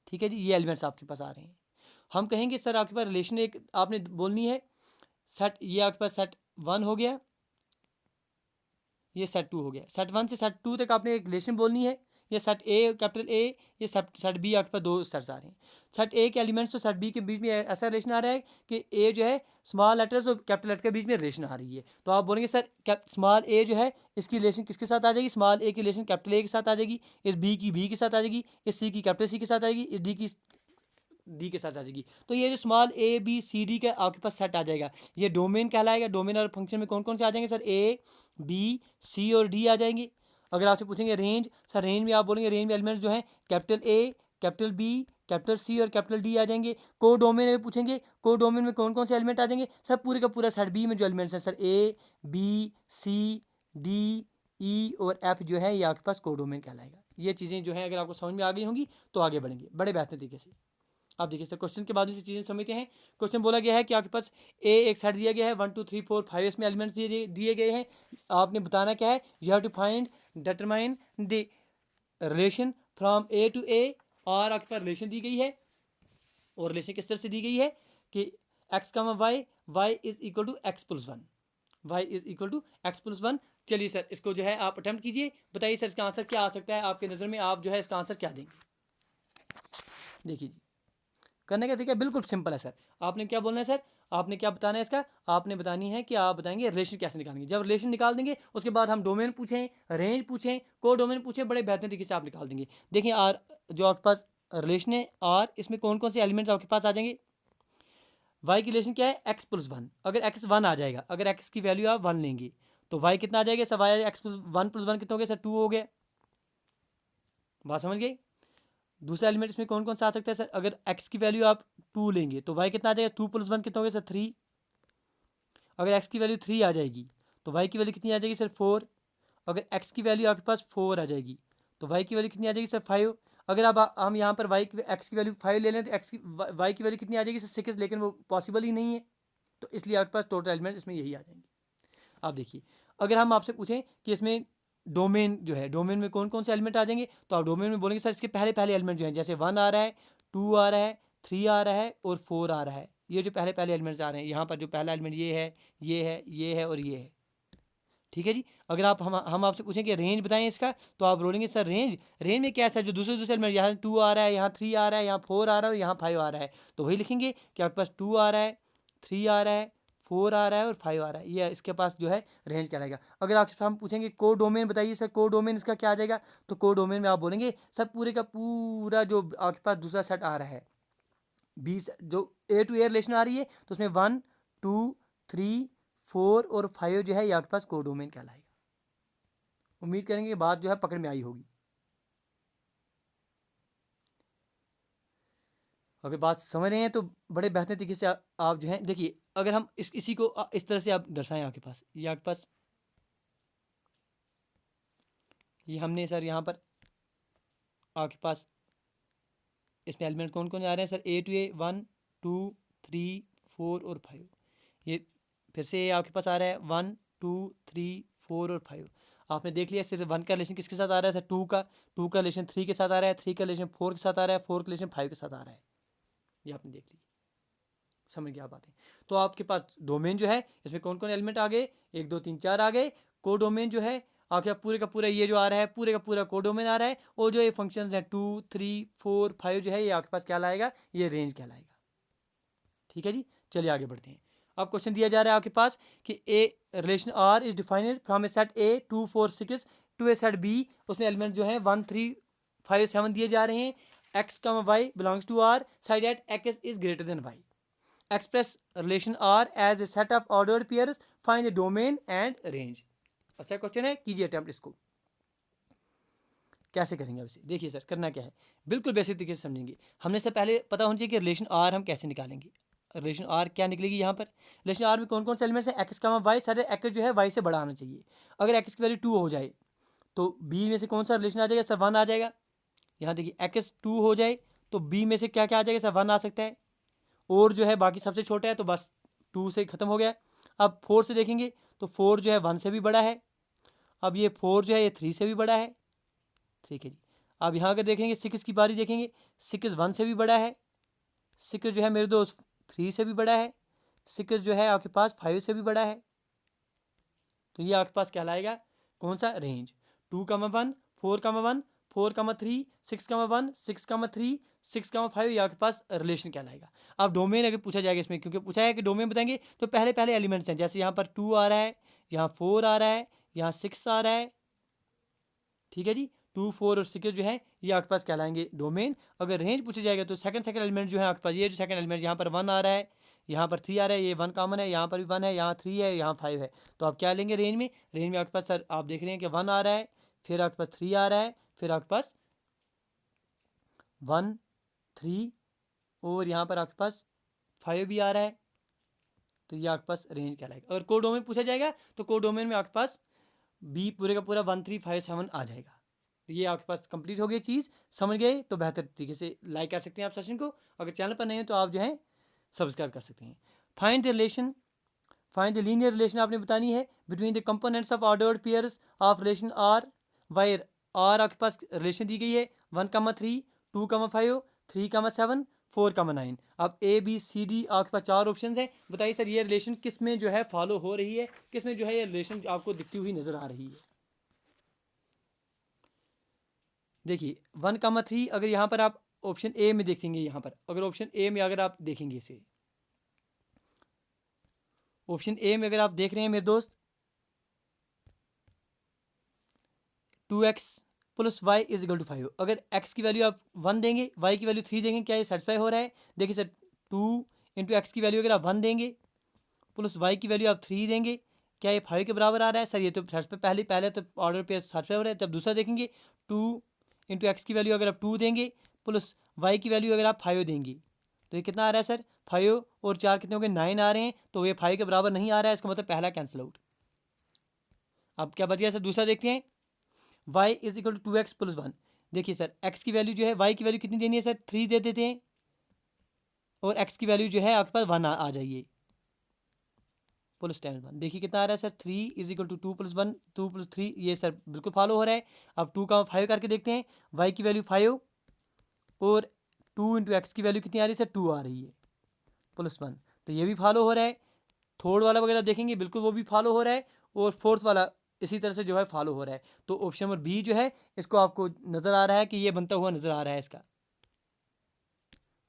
ठीक है जी, ये एलिमेंट्स आपके पास आ रहे हैं। हम कहेंगे सर आपके पास रिलेशन एक आपने बोलनी है सेट, ये आपके पास सेट 1 हो गया, ये सेट 2 हो गया, सेट 1 से सेट 2 तक आपने एक रिलेशन बोलनी है। ये सेट ए कैपिटल ए, ये सेट बी आपके पास दो सेट्स आ रहे हैं। सेट ए के एलिमेंट्स तो सेट बी के बीच में ऐसा रिलेशन आ रहा है कि ए जो है स्मॉल लेटर्स और कैपिटल लेटर के बीच में रिलेशन आ रही है। तो आप बोलेंगे सर स्मॉल ए जो है इसकी रिलेशन किसके साथ आ जाएगी, स्मॉल ए की रिलेशन कैपिटल ए के साथ आ जाएगी, इस बी के साथ आ जाएगी, इस सी की कैपिटल सी के साथ आ जाएगी, इस डी के साथ आ जाएगी। तो ये जो small A B C D का आपके पास सेट आ जाएगा, ये डोमेन कहलाएगा। डोमेन और फंक्शन में कौन कौन से आ जाएंगे सर, ए बी सी और डी आ जाएंगे। अगर आपसे पूछेंगे रेंज, सर रेंज में आप बोलेंगे रेंज में एलिमेंट्स जो हैं capital A, capital B, capital C और कैपिटल डी आ जाएंगे। को डोमेन में पूछेंगे, को डोमेन में कौन कौन से एलिमेंट आ जाएंगे, सर पूरे का पूरा सेट बी में जो एलिमेंट्स हैं sir A B C D E और एफ जो है ये आपके पास को डोमेन कहलाएगा। ये चीज़ें जो हैं अगर आपको समझ में आ गई होंगी तो आगे बढ़ेंगे बड़े बेहतर तरीके से। आप देखिए सर क्वेश्चन के बाद से चीज़ें समझते हैं। क्वेश्चन बोला गया है कि आपके पास ए एक सेट दिया गया है 1 2 3 4 5 इसमें एलिमेंट्स दिए गए हैं। आपने बताना क्या है, you have to find determine the relation from A to A. और आपके पास रिलेशन दी गई है और रिलेशन किस तरह से दी गई है कि एक्स का Y is equal to X plus one, Y is equal to X plus one. चलिए सर इसको जो है आप अटेम्प्ट कीजिए, बताइए सर इसका आंसर क्या आ सकता है आपके नज़र में, आप जो है इसका आंसर क्या देंगे। देखिए जी करने का तरीका बिल्कुल सिंपल है सर। आपने क्या बोलना है सर, आपने क्या बताना है इसका, आपने बतानी है कि आप बताएंगे रिलेशन कैसे निकालेंगे। जब रिलेशन निकाल देंगे उसके बाद हम डोमेन पूछें, रेंज पूछें, को डोमेन पूछें, बड़े बेहतरीन तरीके से आप निकाल देंगे। देखिए आर जो आपके पास रिलेशन है आर, इसमें कौन कौन से एलिमेंट्स आपके पास आ जाएंगे। वाई की रिलेशन क्या है, एक्स प्लस वन। अगर एक्स वन आ जाएगा, अगर एक्स की वैल्यू आप वन लेंगे तो वाई कितना आ जाएगा sir, Y X plus one कितना हो गया सर, 2 हो गया। बात समझ गई। दूसरा एलिमेंट इसमें कौन कौन सा आ सकता है सर, अगर x की वैल्यू आप 2 लेंगे तो y कितना आ जाएगा, 2 प्लस 1 कितना हो गया सर 3। अगर x की वैल्यू 3 आ जाएगी तो y की वैल्यू कितनी आ जाएगी सर 4। अगर x की वैल्यू आपके पास 4 आ जाएगी तो y की वैल्यू कितनी आ जाएगी सर 5। अगर आप हम यहाँ पर x की वैल्यू 5 ले लें तो y की वैल्यू कितनी आ जाएगी सर 6, लेकिन वो पॉसिबल ही नहीं है। तो इसलिए आपके पास टोटल एलिमेंट इसमें यही आ जाएंगे। आप देखिए अगर हम आपसे पूछें कि इसमें डोमेन जो है, डोमेन में कौन कौन से एलिमेंट आ जाएंगे, तो आप डोमेन में बोलेंगे सर इसके पहले पहले एलिमेंट जो हैं, जैसे 1 आ रहा है, 2 आ रहा है, 3 आ रहा है और 4 आ रहा है। ये जो पहले पहले एलिमेंट्स आ रहे हैं, यहाँ पर जो पहला एलिमेंट ये है, ये है, ये है और ये है। ठीक है जी। अगर आप हम आपसे पूछें कि रेंज बताएं इसका, तो आप बोलेंगे सर रेंज में क्या है सर, जो दूसरे दूसरे एलिमेंट, यहाँ 2 आ रहा है, यहाँ 3 आ रहा है, यहाँ 4 आ रहा है और यहाँ 5 आ रहा है, तो वही लिखेंगे कि आपके पास 2 आ रहा है, 3 आ रहा है, 4 आ रहा है और 5 आ रहा है। ये इसके पास जो है रेंज कहलाएगा। अगर आपसे हम पूछेंगे को डोमेन बताइए सर, को डोमेन इसका क्या आ जाएगा, तो को डोमेन में आप बोलेंगे सर पूरे का पूरा जो आपके पास दूसरा सेट आ रहा है, 20 जो ए टू ए रिलेशन आ रही है, तो उसमें 1 2 3 4 और 5 जो है ये आपके पास को डोमेन कहलाएगा। उम्मीद करेंगे कि बात जो है पकड़ में आई होगी। अगर बात समझ रहे हैं तो बड़े बेहतर तरीके से आप जो है देखिए, अगर हम इसी को इस तरह से आप दर्शाएं, आपके पास ये आपके पास ये हमने सर यहाँ पर आपके पास इसमें एलिमेंट कौन कौन आ रहे हैं सर, ए टू ए 1 2 3 4 और 5। ये फिर से आपके पास आ रहा है 1 2 3 4 और 5। आपने देख लिया सिर्फ 1 का रिलेशन किसके साथ आ रहा है सर, 2 का रिलेशन 3 के साथ आ रहा है, 3 का रिलेशन 4 के साथ आ रहा है, 4 का रिलेशन 5 के साथ आ रहा है। ये आपने देख लिया, समझ गया बातें। तो आपके पास डोमेन जो है इसमें कौन कौन एलिमेंट आ गए, 1 2 3 4 आ गए। को डोमेन जो है आपके पूरे का पूरा ये जो आ रहा है, पूरे का पूरा को डोमेन आ रहा है। और जो ये फंक्शंस हैं 2 3 4 5 जो है ये आपके पास क्या लाएगा, ये रेंज कहलाएगा। ठीक है जी। चलिए आगे बढ़ते हैं। अब क्वेश्चन दिया जा रहा है आपके पास कि A relation R is defined from A set A 2 4 6 to A set B. उसमें एलिमेंट जो है 1 3 5 7 दिए जा रहे हैं। एक्स का Y belongs to R side at X is greater than Y. Express relation R as a set of ordered pairs. Find the domain and range. अच्छा question है, कीजिए अटेम्प्ट। इसको कैसे करेंगे अब इसे, देखिए सर करना क्या है, बिल्कुल बेसिक तरीके से समझेंगे। हमने से पहले पता होना चाहिए कि रिलेशन आर हम कैसे निकालेंगे। रिलेशन आर क्या निकलेगी यहाँ पर, रिलेशन आर में कौन कौन से एलिमेंट्स हैं, एक्स का वाई, सारे एक्स जो है वाई से बड़ा आना चाहिए। अगर एक्स की वैल्यू 2 हो जाए तो बी में से कौन सा रिलेशन आ जाएगा सर, 1 आ जाएगा। यहाँ देखिए एक्स 2 हो जाए तो बी में से क्या क्या आ जाएगा सर, 1 आ सकता है। और जो है बाकी सबसे छोटा है तो बस 2 से ख़त्म हो गया। अब 4 से देखेंगे तो 4 जो है 1 से भी बड़ा है। अब ये 4 जो है ये 3 से भी बड़ा है। ठीक है जी। अब यहाँ अगर देखेंगे 6 की बारी देखेंगे, 6 1 से भी बड़ा है। सिक्स जो है मेरे दोस्त 3 से भी बड़ा है, सिक्स जो है आपके पास 5 से भी बड़ा है। तो ये आपके पास कहलाएगा कौन सा रेंज, 2,1, 4,1, 4,3, 6,1, 6,3, 6,5 ये आपके पास रिलेशन कहलाएगा। अब डोमेन अगर पूछा जाएगा इसमें, क्योंकि पूछा है कि डोमेन बताएंगे, तो पहले पहले एलिमेंट्स हैं, जैसे यहाँ पर 2 आ रहा है, यहाँ 4 आ रहा है, यहाँ 6 आ रहा है, ठीक है जी। 2, 4 और 6 जो है ये आपके पास कहलाएंगे डोमेन। अगर रेंज पूछा जाएगा तो सेकंड एलिमेंट जो है आपके पास, ये जो सेकंड एलिमेंट यहाँ पर 1 आ रहा है, यहाँ पर 3 आ रहा है, ये 1 कॉमन है, यहाँ पर भी 1 है, यहाँ 3 है, यहाँ 5 है। तो आप क्या लेंगे रेंज में, रेंज में आपके पास सर आप देख रहे हैं कि 1 आ रहा है, फिर आपके पास 3 आ रहा है, फिर आपके पास 1, 3 और यहाँ पर आपके पास 5 भी आ रहा है। तो ये आपके पास रेंज कहलाएगा। अगर कोडोमेन पूछा जाएगा तो कोडोमेन में आपके पास बी पूरे का पूरा 1, 3, 5, 7 आ जाएगा। ये आपके पास कंप्लीट हो गई चीज़, समझ गए तो बेहतर तरीके से लाइक कर सकते हैं आप सेशन को। अगर चैनल पर नहीं है तो आप जो है सब्सक्राइब कर सकते हैं। Find the relation, find the linear relation आपने बतानी है between the components of ordered pairs of relation R, where R आपके पास रिलेशन दी गई है 1,3, 2,5, 3,7, 4,9। अब ए बी सी डी आपके पास 4 ऑप्शन हैं। बताइए सर ये रिलेशन किस में जो है फॉलो हो रही है, किस में जो है ये रिलेशन आपको दिखती हुई नजर आ रही है। देखिए 1,3 अगर यहाँ पर आप ऑप्शन ए में देखेंगे, यहाँ पर अगर ऑप्शन ए में अगर आप देखेंगे इसे, ऑप्शन ए में अगर आप देख रहे हैं मेरे दोस्त 2x plus y is equal to 5, अगर x की वैल्यू आप 1 देंगे, y की वैल्यू 3 देंगे, क्या ये सेटिस्फाई हो रहा है। देखिए सर 2 इंटू एक्स की वैल्यू अगर आप 1 देंगे प्लस y की वैल्यू आप 3 देंगे, क्या ये 5 के बराबर आ रहा है। सर ये तो पहले तो ऑर्डर पे सेटिस्फाई हो रहा है। तब दूसरा देखेंगे 2 इंटू एक्स की वैल्यू अगर आप 2 देंगे प्लस y की वैल्यू अगर आप 5 देंगे, तो ये कितना आ रहा है सर 5 और 4 कितने हो गए 9 आ रहे हैं। तो ये 5 के बराबर नहीं आ रहा है, इसका मतलब पहला कैंसिल आउट। अब क्या बच गया सर, दूसरा देखते हैं y is equal to 2x plus 1। देखिए सर x की वैल्यू जो है, y की वैल्यू कितनी देनी है सर 3 दे देते हैं, और x की वैल्यू जो है आपके पास 1 आ जाइए प्लस 10 1। देखिए कितना आ रहा है sir 3 is equal to 2 plus 1, 2 plus 3, ये सर बिल्कुल फॉलो हो रहा है। अब 2,5 करके देखते हैं, y की वैल्यू 5 और 2 इंटू एक्स की वैल्यू कितनी आ रही है सर 2 आ रही है प्लस 1, तो ये भी फॉलो हो रहा है। थर्ड वाला वगैरह देखेंगे बिल्कुल वो भी फॉलो हो रहा है, और फोर्थ वाला इसी तरह से जो है फॉलो हो रहा है। तो ऑप्शन नंबर बी जो है इसको आपको नज़र आ रहा है कि ये बनता हुआ नज़र आ रहा है इसका।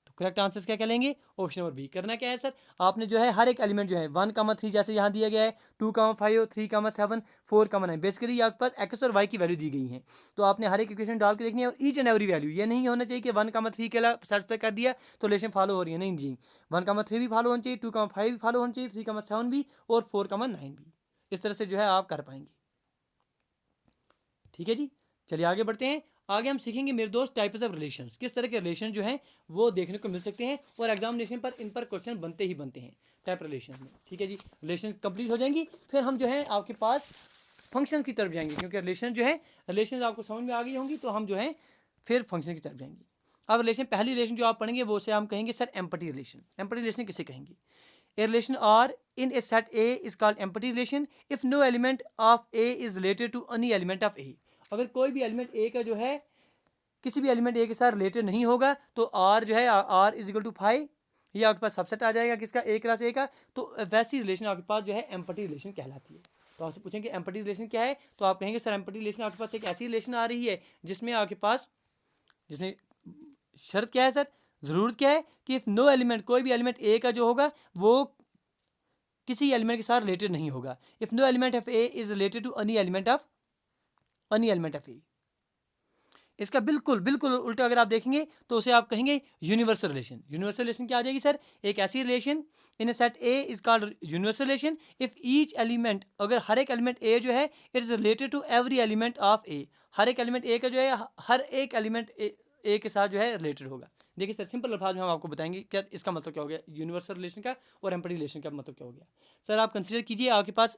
तो करेक्ट आंसर क्या कहेंगे, ऑप्शन नंबर बी। करना क्या है सर, आपने जो है हर एक एलिमेंट जो है 1,3 जैसे यहाँ दिया गया है, 2,5, 3,7, 4,9, बेसिकली आपके पास एक्स और वाई की वैल्यू दी गई है। तो आपने हर एक इक्वेशन डाल के देखनी है, और ईच एंड एवरी वैल्यू, ये नहीं होना चाहिए कि 1,3 के सेटिस्फाई कर दिया तो रिलेशन फॉलो हो रही है, नहीं जी। 1,3 भी फॉलो होना चाहिए, 2,5 भी फॉलो होना चाहिए, 3,7 भी, और 4,9 भी। इस तरह से जो है आप कर पाएंगे। ठीक है जी, चलिए आगे बढ़ते हैं। आगे हम सीखेंगे मेरे दोस्त टाइप्स ऑफ रिलेशंस, किस तरह के रिलेशन जो हैं वो देखने को मिल सकते हैं, और एग्जामिनेशन पर इन पर क्वेश्चन बनते ही बनते हैं टाइप रिलेशन में। ठीक है जी, रिलेशन कंप्लीट हो जाएंगी, फिर हम जो है आपके पास फंक्शन की तरफ जाएंगे, क्योंकि रिलेशन जो है रिलेशन आपको समझ में आ गई होंगी, तो हम जो है फिर फंक्शन की तरफ जाएंगे। अब रिलेशन, पहली रिलेशन जो आप पढ़ेंगे वो से हम कहेंगे sir empty relation. Empty relation किसे कहेंगे, A relation R in a set A is called empty relation if no element of A is related to any element of A। अगर कोई भी एलिमेंट A का जो है किसी भी एलिमेंट A के साथ रिलेटेड नहीं होगा, तो R जो है R इज इक्वल टू 5, ये आपके पास सबसेट आ जाएगा किसका, A क्लास A का। तो वैसी रिलेशन आपके पास जो है एम्पटी रिलेशन कहलाती है। तो आपसे पूछेंगे एम्पटी रिलेशन क्या है, तो आप कहेंगे सर एम्पटी रिलेशन आपके पास एक ऐसी रिलेशन आ रही है जिसमें आपके पास, जिसमें शर्त क्या है सर, ज़रूरत क्या है कि इफ़ नो एलिमेंट, कोई भी एलिमेंट ए का जो होगा वो किसी एलिमेंट के साथ रिलेटेड नहीं होगा। If no element of A is related to any element of A. इसका बिल्कुल बिल्कुल उल्टा अगर आप देखेंगे तो उसे आप कहेंगे यूनिवर्सल रिलेशन। यूनिवर्सल रिलेशन क्या आ जाएगी सर, एक ऐसी relation in a set A is called universal relation if each element, अगर हर एक एलिमेंट ए जो है it is related to every element of A, हर एक एलिमेंट ए का जो है हर एक एलिमेंट ए के साथ जो है रिलेटेड होगा। देखिए सर सिंपल अल्फाज में हम आपको बताएंगे क्या इसका मतलब क्या हो गया यूनिवर्सल रिलेशन का, और एम्पटी रिलेशन का मतलब क्या हो गया। सर आप कंसिडर कीजिए, आपके पास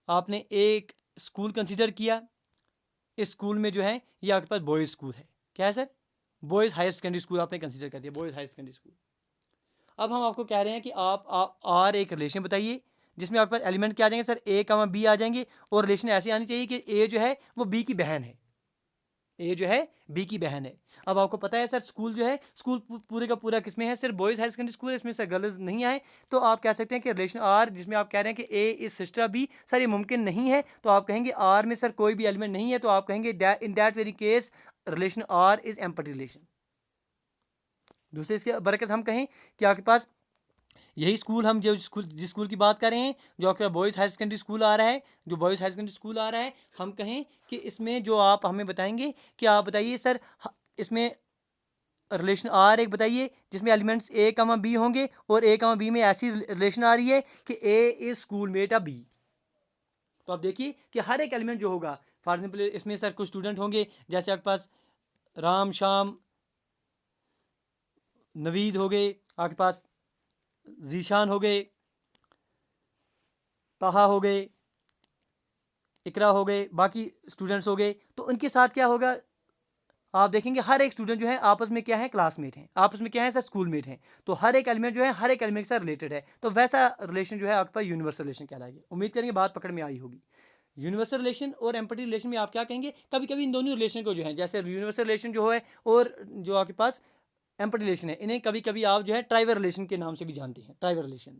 आपने एक स्कूल कंसिडर किया, इस स्कूल में जो है ये आपके पास बॉयज़ स्कूल है, क्या है sir, boys higher secondary school आपने कंसिडर कर दिया, बॉयज़ हायर सेकेंडरी स्कूल। अब हम आपको कह रहे हैं कि आप आर एक रिलेशन बताइए जिसमें आपके पास एलिमेंट क्या आ जाएंगे सर, ए बी आ जाएंगे, और रिलेशन ऐसी आनी चाहिए कि ए जो है वो बी की बहन है, ए जो है बी की बहन है। अब आपको पता है सर स्कूल जो है, स्कूल पूरे का पूरा किसमें है, सिर्फ बॉयज़ हायर सेकेंडरी स्कूल है, इसमें सर गर्ल्स नहीं आए। तो आप कह सकते हैं कि रिलेशन आर जिसमें आप कह रहे हैं कि A is sister B, sir ये मुमकिन नहीं है। तो आप कहेंगे आर में सर कोई भी एलिमेंट नहीं है, तो आप कहेंगे in that very case relation R is empty relation. दूसरे इसके बरकस हम कहें कि आपके पास यही स्कूल, हम जो स्कूल जिस स्कूल की बात कर रहे हैं, जो आपका बॉयज़ हायर सेकेंडरी स्कूल आ रहा है, जो बॉयज़ हायर सेकेंडरी स्कूल आ रहा है, हम कहें कि इसमें जो आप हमें बताएंगे कि आप बताइए सर इसमें रिलेशन आर एक बताइए जिसमें एलिमेंट्स ए कमा बी होंगे और ए कमा बी में ऐसी रिलेशन आ रही है कि A is school mate of B. तो आप देखिए कि हर एक एलिमेंट जो होगा, फॉर एग्जाम्पल इसमें सर कुछ स्टूडेंट होंगे, जैसे आपके पास राम शाम नवीद हो गए, आपके पास जीशान हो गए, ताहा हो गए, इकरा हो गए, बाकी स्टूडेंट्स हो गए। तो उनके साथ क्या होगा, आप देखेंगे हर एक स्टूडेंट जो है आपस में क्या है, क्लासमेट हैं, आपस में क्या है सर, स्कूलमेट हैं। तो हर एक एलिमेंट जो है हर एक एलिमेंट के साथ रिलेटेड है। तो वैसा रिलेशन जो है आपके पास यूनिवर्सल रिलेशन कहलाएगी। उम्मीद करेंगे बात पकड़ में आई होगी। यूनिवर्सल रिलेशन और एम्पैथी रिलेशन में आप क्या कहेंगे, कभी कभी इन दोनों रिलेशन को जो है, जैसे यूनिवर्सल रिलेशन जो है और जो आपके पास एम्पैथी रिलेशन है, इन्हें कभी कभी आप जो है ट्राइवर रिलेशन के नाम से भी जानते हैं। ट्राइवर रिलेशन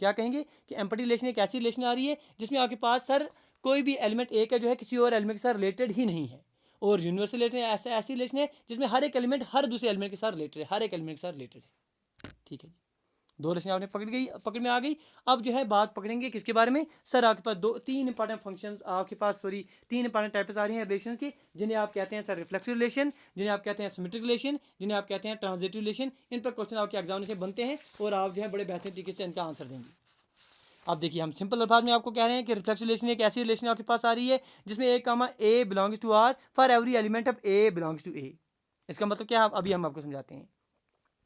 क्या कहेंगे कि एम्पैथी रिलेशन एक ऐसी रिलेशन आ रही है जिसमें आपके पास सर कोई भी एलिमेंट ए का जो है किसी और एलिमेंट के साथ रिलेटेड ही नहीं है। और यूनिवर्सल रिलेशन ऐसी रिलेशन है जिसमें हर एक एलिमेंट हर दूसरे एलिमेंट के साथ रिलेटेड है, हर एक एलिमेंट के साथ रिलेटेड है। ठीक है, दो रिलेशन आपने पकड़ में आ गई। अब जो है बात पकड़ेंगे किसके बारे में, सर आपके पास तीन इंपॉर्टेंट फंक्शंस आपके पास, सॉरी तीन इंपॉर्टेंट टाइप्स आ रही हैं रिलेशंस की, जिन्हें आप कहते हैं सर रिफ्लेक्सिव रिलेशन, जिन्हें आप कहते हैं सिमेट्रिक रिलेशन, जिन्हें आप कहते हैं ट्रांजिटिव रिलेशन। इन पर क्वेश्चन आपके एग्जाम से बनते हैं और आप जो है बड़े बेहतरीन तरीके से इनका आंसर देंगे। अब देखिए हम सिंपल अल्फाज में आपको कह रहे हैं कि रिफ्लेक्सिव रिलेशन एक ऐसी रिलेशन आपके पास आ रही है जिसमें A comma A belongs to R for every element of A belongs to A. इसका मतलब क्या है, अभी हम आपको समझाते हैं।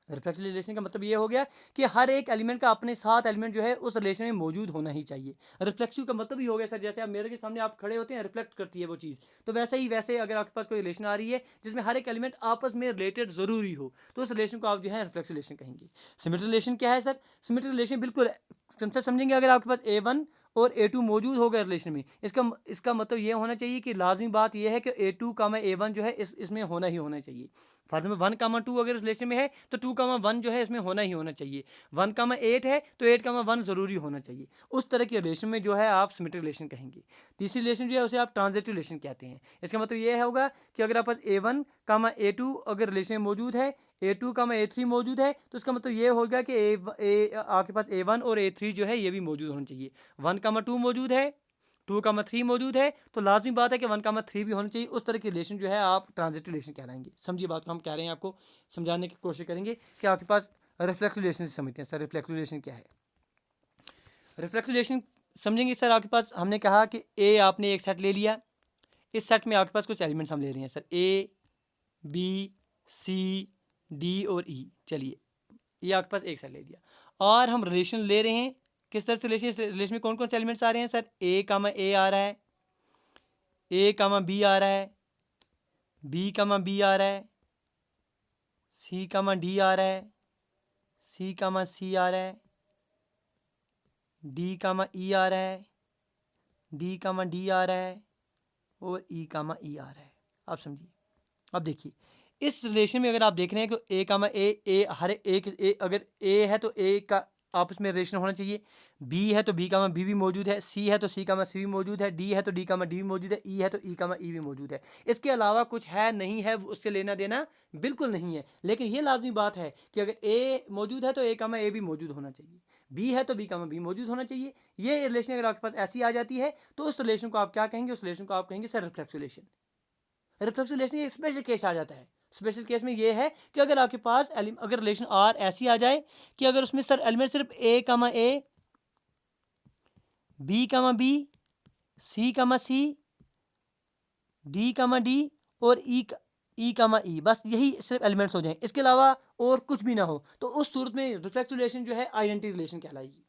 रिफ्लेक्सिव रिलेशन का मतलब ये हो गया कि हर एक एलिमेंट का अपने साथ एलिमेंट जो है उस रिलेशन में मौजूद होना ही चाहिए। रिफ्लेक्सिव का मतलब ये हो गया सर, जैसे आप मेरे के सामने आप खड़े होते हैं, रिफ्लेक्ट करती है वो चीज़। तो वैसे अगर आपके पास कोई रिलेशन आ रही है जिसमें हर एक एलिमेंट आपस में रिलेटेड ज़रूरी हो, तो उस रिलेशन को आप जो है रिफ्लेक्सिव रिलेशन कहेंगे। सिमेट्रिक रिलेशन क्या है सर, सिमेट्रिक रिलेशन बिल्कुल समझेंगे, अगर आपके पास A1 और A2 मौजूद हो गए रिलेशन में, इसका मतलब ये होना चाहिए कि लाजमी बात यह है कि A2 कामा A1 जो है इसमें होना ही होना चाहिए। फॉर एग्जाम्पल 1 कामा 2 अगर रिलेशन में है तो 2 कामा 1 जो है इसमें होना ही होना चाहिए। 1 कामा 8 है तो 8 कामा 1 ज़रूरी होना चाहिए। उस तरह के रिलेशन में जो है आप सिमेट्रिक रिलेशन कहेंगे। तीसरी रिलेशन जो है उसे आप ट्रांजिटिव रिलेशन कहते हैं। इसका मतलब ये होगा कि अगर आप पास A1 कामा A2 अगर रिलेशन में मौजूद है, A2 कामा A3 मौजूद है, तो इसका मतलब ये होगा कि आपके पास A1 और A3 जो है ये भी मौजूद होना चाहिए। 1 कामा 2 मौजूद है, 2 कामा 3 मौजूद है, तो लाजमी बात है कि 1 कामा 3 भी होना चाहिए। उस तरह के रिलेशन जो है आप ट्रांजिटिव रिलेशन कहलाएंगे। समझिए बात को, हम कह रहे हैं आपको समझाने की कोशिश करेंगे कि आपके पास रिफ्लेक्सिव रिलेशन से समझते हैं। सर रिफ्लेक्सिव रिलेशन क्या है, रिफ्लेक्सिव रिलेशन समझेंगे सर। आपके पास हमने कहा कि ए आपने एक सेट ले लिया, इस सेट में आपके पास कुछ एलिमेंट्स हम ले रहे हैं sir, A B C D और ई। चलिए ये आपके पास एक सेट ले लिया और हम रिलेशन ले रहे हैं किस तरह से रिलेशन, इस रिलेशन में कौन कौन से एलिमेंट्स आ रहे हैं सर, ए कामा ए आ रहा है, ए कामा बी आ रहा है, बी कामा बी आ रहा है, सी कामा डी आ रहा है, सी कामा सी आ रहा है, डी कामा ई आ रहा है, डी कामा डी आ रहा है और ई कामा ई आ रहा है। आप समझिए, अब देखिए इस रिलेशन में अगर आप देख रहे हैं कि ए कामा ए हर एक अगर ए है तो ए का आपस में रिलेशन होना चाहिए, बी है तो बी कामा बी भी मौजूद है, सी है तो सी कामा सी भी मौजूद है, डी है तो डी कामा डी भी मौजूद है, ई है तो ई कामा ई भी मौजूद है। इसके अलावा कुछ है नहीं है, उससे लेना देना बिल्कुल नहीं है। लेकिन ये लाजमी बात है कि अगर ए मौजूद है तो ए कामा ए भी मौजूद होना चाहिए, बी है तो बी कामा बी मौजूद होना चाहिए। ये रिलेशन अगर आपके पास ऐसी आ जाती है तो उस रिलेशन को आप क्या कहेंगे, उस रिलेशन को आप कहेंगे sir reflexive relation. Reflexive relation ये स्पेशल केस आ जाता है। स्पेशल केस में ये है कि अगर आपके पास अगर रिलेशन आर ऐसी आ जाए कि अगर उसमें सर एलिमेंट सिर्फ ए कामा ए, बी कामा बी, सी कामा सी, डी कामा डी और ई कामा ई, बस यही सिर्फ एलिमेंट्स हो जाएं, इसके अलावा और कुछ भी ना हो, तो उस सूरत में रिफ्लेक्सिव रिलेशन जो है आइडेंटिटी रिलेशन कहलाएगी।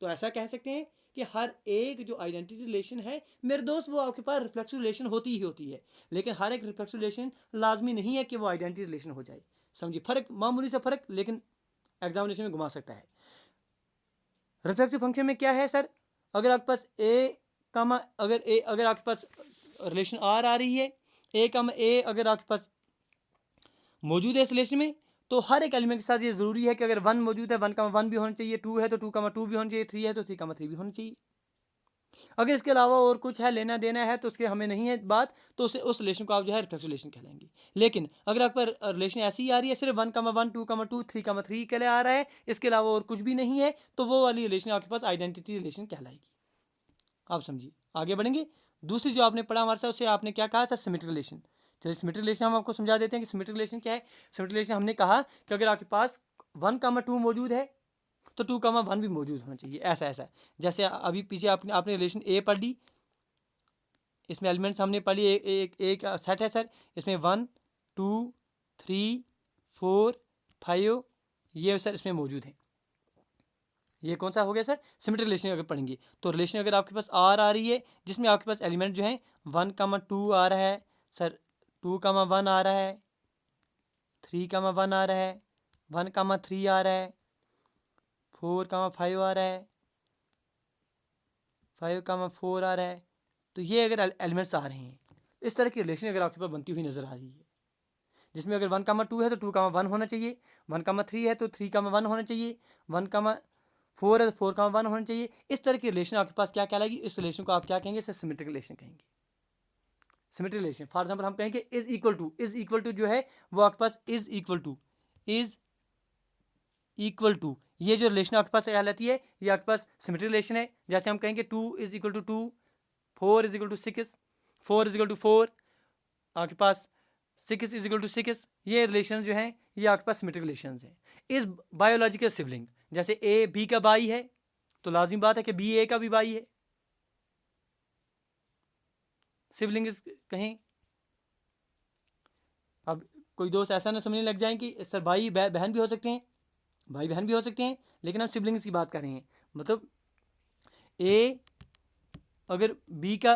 तो ऐसा कह सकते हैं कि हर एक जो आइडेंटिटी रिलेशन है मेरे दोस्त वो आपके पास रिफ्लेक्सिव रिलेशन होती ही होती है। लेकिन हर एक रिफ्लेक्सिव रिलेशन लाजमी नहीं है कि वो आइडेंटिटी रिलेशन हो जाए। समझिए फ़र्क, मामूली सा फ़र्क, लेकिन एग्जामिनेशन में घुमा सकता है। रिफ्लेक्सिव फंक्शन में क्या है सर, अगर आपके पास ए कामा अगर आपके पास रिलेशन आर आ रही है ए अगर आपके पास मौजूद है इस रिलेशन में, तो हर एक एलिमेंट के साथ ये ज़रूरी है कि अगर 1 मौजूद है 1, 1 भी होना चाहिए, 2 है तो 2, 2 भी होना चाहिए, 3 है तो 3, 3 भी होना चाहिए। अगर इसके अलावा और कुछ है, लेना देना है, तो उसके हमें नहीं है बात, तो उस रिलेशन को आप जो है रिफ्लेक्स रिलेशन कहलाएंगे। लेकिन अगर आप पर रिलेशन ऐसी ही आ रही है, सिर्फ 1, 1, 2, 2, 3, 3 के लिए आ रहा है, इसके अलावा और कुछ भी नहीं है, तो वो वाली रिलेशन आपके पास आइडेंटिटी रिलेशन कहलाएगी। आप समझिए, आगे बढ़ेंगे। दूसरी जो आपने पढ़ा हमारे साथ, उससे आपने क्या कहा सर, सिमेट्रिक रिलेशन। चलिए सिमेट्रिक रिलेशन हम आपको समझा देते हैं कि सिमेट्रिक रिलेशन क्या है। सिमेट्रिक रिलेशन हमने कहा कि अगर आपके पास 1, 2 मौजूद है, तो 2, 1 भी मौजूद होना चाहिए। ऐसा ऐसा जैसे अभी पीछे आपने आपने रिलेशन ए पढ़ ली, इसमें एलिमेंट्स हमने पढ़ ली, एक सेट है सर, इसमें 1, 2, 3, 4, 5 ये सर इसमें मौजूद हैं। ये कौन सा हो गया सर, सिमेट्रिक रिलेशन अगर पढ़ेंगे। तो रिलेशन अगर आपके पास आर आ रही है, जिसमें आपके पास एलिमेंट जो है 1, 2 आ रहा है सर, 2, 1 आ रहा है, 3, 1 आ रहा है, 1, 3 आ रहा है, 4, 5 आ रहा है, 5, 4 आ रहा है। तो ये अगर एलिमेंट्स आ रहे हैं, इस तरह की रिलेशन अगर आपके पास बनती हुई नज़र आ रही है, जिसमें अगर 1, 2 है तो 2, 1 होना चाहिए, 1, 3 है तो 3, 1 होना चाहिए, 1, 4 है तो 4, 1 होना चाहिए। इस तरह की रिलेशन आपके पास क्या कहलाएगी, इस रिलेशन को आप क्या कहेंगे, इसे सिमेट्रिक रिलेशन कहेंगे। सिमेट्रिक रिलेशन फॉर एग्जाम्पल हम कहेंगे इज इक्वल टू जो है वो आपके पास इज इक्वल टू ये जो रिलेशन आपके पास कहलाती है, ये आपके पास सिमेट्रिक रिलेशन है। जैसे हम कहेंगे 2 = 2, 4 = 6, 4 = 4, आपके पास 6 = 6, ये रिलेशन जो हैं ये आपके पास सिमेट्रिक रिलेशन हैं। इस बायोलॉजिकल सिबलिंग, जैसे ए बी का भाई है, तो लाजमी बात है कि बी ए का भी भाई है। सिबलिंग कहें, अब कोई दोस्त ऐसा ना समझने लग जाए कि सर भाई बहन भी हो सकते हैं, भाई बहन भी हो सकते हैं, लेकिन हम सिबलिंग्स की बात कर रहे हैं। मतलब ए अगर बी का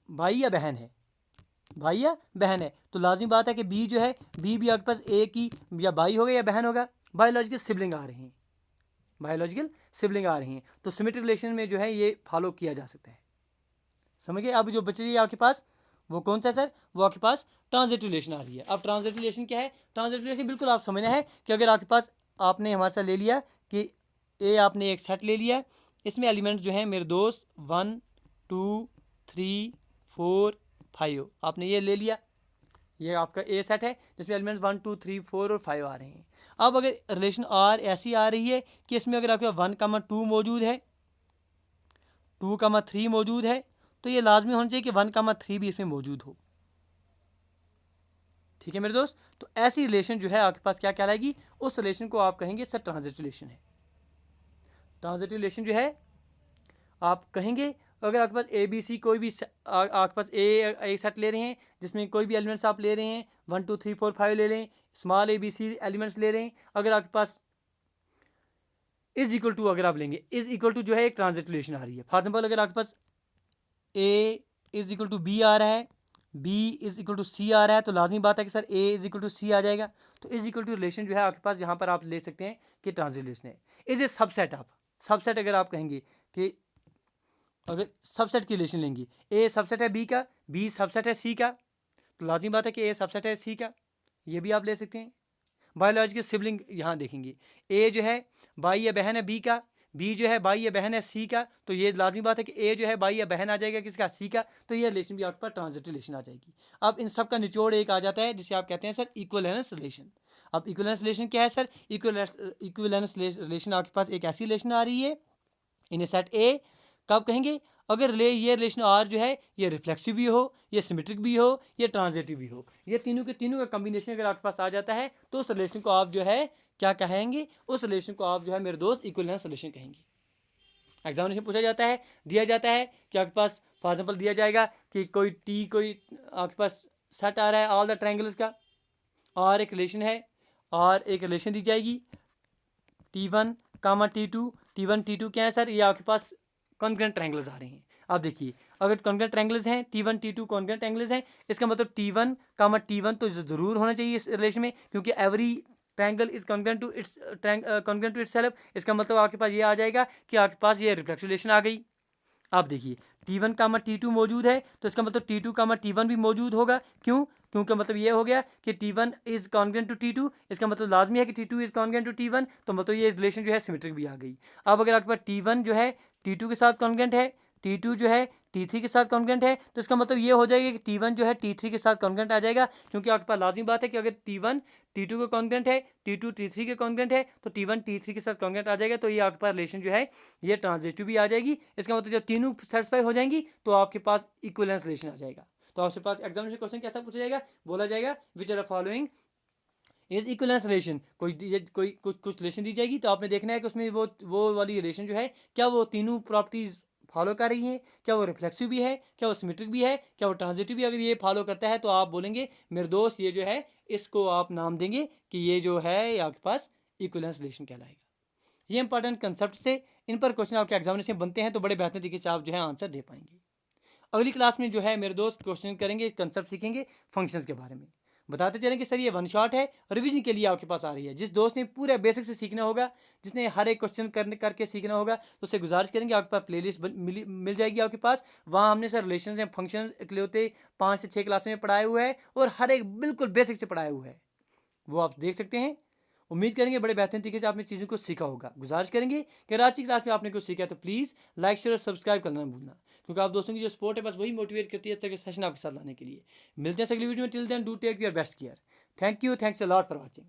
भाई या बहन है, भाई या बहन है, तो लाजमी बात है कि बी जो है, बी भी आपके पास ए की या भाई होगा या बहन होगा। बायोलॉजिकल सिबलिंग आ रहे हैं, बायोलॉजिकल सिबलिंग आ रही हैं, तो सिमेट्रिक रिलेशन में जो है ये फॉलो किया जा सकता है। समझ गए। अब जो बच रही है आपके पास वो कौन सा है सर, वो आपके पास ट्रांजिटिव रिलेशन आ रही है। अब ट्रांजिटिव रिलेशन क्या है, ट्रांजिटिव रिलेशन बिल्कुल आप समझना है कि अगर आपके पास आपने हमारे साथ ले लिया कि ए आपने एक सेट ले लिया, इसमें एलिमेंट जो हैं मेरे दोस्त 1, 2, 3, 4, 5 आपने ये ले लिया, ये आपका ए सेट है जिसमें एलिमेंट्स 1, 2, 3, 4 और 5 आ रहे हैं। अब अगर रिलेशन आर ऐसी आ रही है कि इसमें अगर आपके 1, 2 मौजूद है, 2, 3 मौजूद है, तो ये लाजमी होना चाहिए कि 1, 3 भी इसमें मौजूद हो। ठीक है मेरे दोस्त, तो ऐसी रिलेशन जो है आपके पास क्या कहलाएगी, उस रिलेशन को आप कहेंगे सर ट्रांजिटिव रिलेशन है। ट्रांजिटिव रिलेशन जो है आप कहेंगे अगर आपके पास ए बी सी कोई भी आपके पास ए सेट ले रहे हैं, जिसमें कोई भी एलिमेंट्स आप ले रहे हैं 1, 2, 3, 4, 5 ले लें, small A B C elements ले रहे हैं, अगर आपके पास इज इक्वल टू अगर आप लेंगे, इज इक्वल टू जो है एक ट्रांजिटिव रिलेशन आ रही है। फॉर एग्जाम्पल अगर आपके पास A is equal to B आ रहा है, B is equal to C आ रहा है, तो लाजमी बात है कि sir A is equal to C आ जाएगा। तो इज इक्वल टू रिलेशन जो है आपके पास यहाँ पर आप ले सकते हैं कि ट्रांजिटिव रिलेशन है। इज ए सबसेट, आप सबसेट अगर आप कहेंगे कि अगर सबसेट की रिलेशन लेंगी, ए सबसेट है बी का, बी सबसेट है सी का, तो लाजमी बात है कि ए सबसेट है सी का, ये भी आप ले सकते हैं। बायोलॉजिकल सिबलिंग यहाँ देखेंगे, ए जो है भाई या बहन है बी का, बी जो है भाई या बहन है सी का, तो ये लाजमी बात है कि ए जो है भाई या बहन आ जाएगा किसका, सी का, तो ये रिलेशन भी आपके पास ट्रांजिटिव रिलेशन आ जाएगी। अब इन सब का निचोड़ एक आ जाता है जिसे आप कहते हैं सर इक्विवेलेंस रिलेशन। अब इक्विवेलेंस रिलेशन क्या है सर, इक्विवेलेंस रिलेशन आपके पास एक ऐसी रिलेशन आ रही है इन ए सेट ए, कब कहेंगे, अगर ये रिलेशन आर जो है ये रिफ्लेक्सिव भी हो, ये सिमेट्रिक भी हो, ये ट्रांजिटिव भी हो, ये तीनों के तीनों का कॉम्बिनेशन अगर आपके पास आ जाता है, तो उस रिलेशन को आप जो है क्या कहेंगे, उस रिलेशन को आप जो है मेरे दोस्त इक्विवेलेंस रिलेशन कहेंगे। एग्जामिनेशन पूछा जाता है, दिया जाता है कि आपके पास फॉर एग्जाम्पल दिया जाएगा कि कोई आपके पास सेट आ रहा है ऑल द ट्रायंगल्स का, और एक रिलेशन है, और एक रिलेशन दी जाएगी T1, T2, T1, T2 क्या है सर, ये आपके पास कॉन्ग्रुएंट ट्रायंगल्स आ रहे हैं। अब देखिए अगर कॉन्ग्रुएंट ट्रायंगल्स हैं, T1, T2 कॉन्ग्रुएंट ट्रायंगल्स हैं, इसका मतलब T1, T1 तो ज़रूर होना चाहिए इस रिलेशन में, क्योंकि every triangle is congruent to itself. इसका मतलब आपके पास ये आ जाएगा कि आपके पास ये रिफ्लेक्सिव रिलेशन आ गई। आप देखिए T1 कामा T2 मौजूद है तो इसका मतलब T2 कामा T1 भी मौजूद होगा। क्यों? क्योंकि मतलब ये हो गया कि T1 is congruent to T2, इसका मतलब लाजमी है कि T2 is congruent to T1, तो मतलब ये रिलेशन जो है सिमेट्रिक भी आ गई। अब अगर आपके पास T1 जो है T2 के साथ कॉन्ग्रेंट है, T2 जो है T3 के साथ कॉन्ग्रेंट है, तो इसका मतलब ये हो जाएगा कि T1 जो है T3 के साथ कॉन्ग्रेंट आ जाएगा, क्योंकि आपके पास लाजमी बात है कि अगर T1 T2 के कॉन्ग्रेंट है, T2 T3 के कॉन्ग्रेंट है, तो T1 T3 के साथ कॉन्ग्रेंट आ जाएगा। तो ये आपके पास रिलेशन जो है ये ट्रांजिटिव भी आ जाएगी। इसका मतलब जब तीनों सेटिस्फाई हो जाएंगी तो आपके पास इक्विवेलेंस रिलेशन आ जाएगा। तो आपके पास एग्जामिनेशन क्वेश्चन कैसा पूछा जाएगा? बोला जाएगा which are the following is equivalence relation. कोई कुछ रिलेशन दी जाएगी, तो आपने देखना है कि उसमें वो वाली रिलेशन जो है क्या वो तीनों प्रॉपर्टीज फॉलो कर रही हैं, क्या वो रिफ्लेक्सिव भी है, क्या वो सिमेट्रिक भी है, क्या वो ट्रांजिटिव भी। अगर ये फॉलो करता है तो आप बोलेंगे मेरे दोस्त ये जो है इसको आप नाम देंगे कि ये जो है आपके पास इक्विवेलेंस रिलेशन कहलाएगा। ये इंपॉर्टेंट कंसेप्ट से इन पर क्वेश्चन आपके एग्जामिनेशन बनते हैं, तो बड़े बेहतर तरीके से आप जो है आंसर दे पाएंगे। अगली क्लास में जो है मेरे दोस्त क्वेश्चन करेंगे, कंसेप्ट सीखेंगे फंक्शंस के बारे में। बताते चलेंगे सर ये वन शॉट है, रिवीजन के लिए आपके पास आ रही है। जिस दोस्त ने पूरे बेसिक से सीखना होगा, जिसने हर एक क्वेश्चन करके सीखना होगा, तो उससे गुजारिश करेंगे आपके पास प्लेलिस्ट मिल जाएगी आपके पास। वहाँ हमने सर रिलेशन एंड फंक्शन इकलौते 5 से 6 क्लास में पढ़ाए हुए हैं, और हर एक बिल्कुल बेसिक से पढ़ाए हुए हैं, वो आप देख सकते हैं। उम्मीद करेंगे बड़े बेहतरीन तरीके से आपने चीज़ों को सीखा होगा। गुजारिश करेंगे कि आज की क्लास में आपने कुछ सीखा तो प्लीज़ लाइक शेयर और सब्सक्राइब करना ना भूलना, क्योंकि आप दोस्तों की जो सपोर्ट है बस वही मोटिवेट करती है इस तरह के सेशन आपके साथ लाने के लिए। मिलते हैं अगली वीडियो में। Till then do take your best care. Thank you, thanks a lot for watching.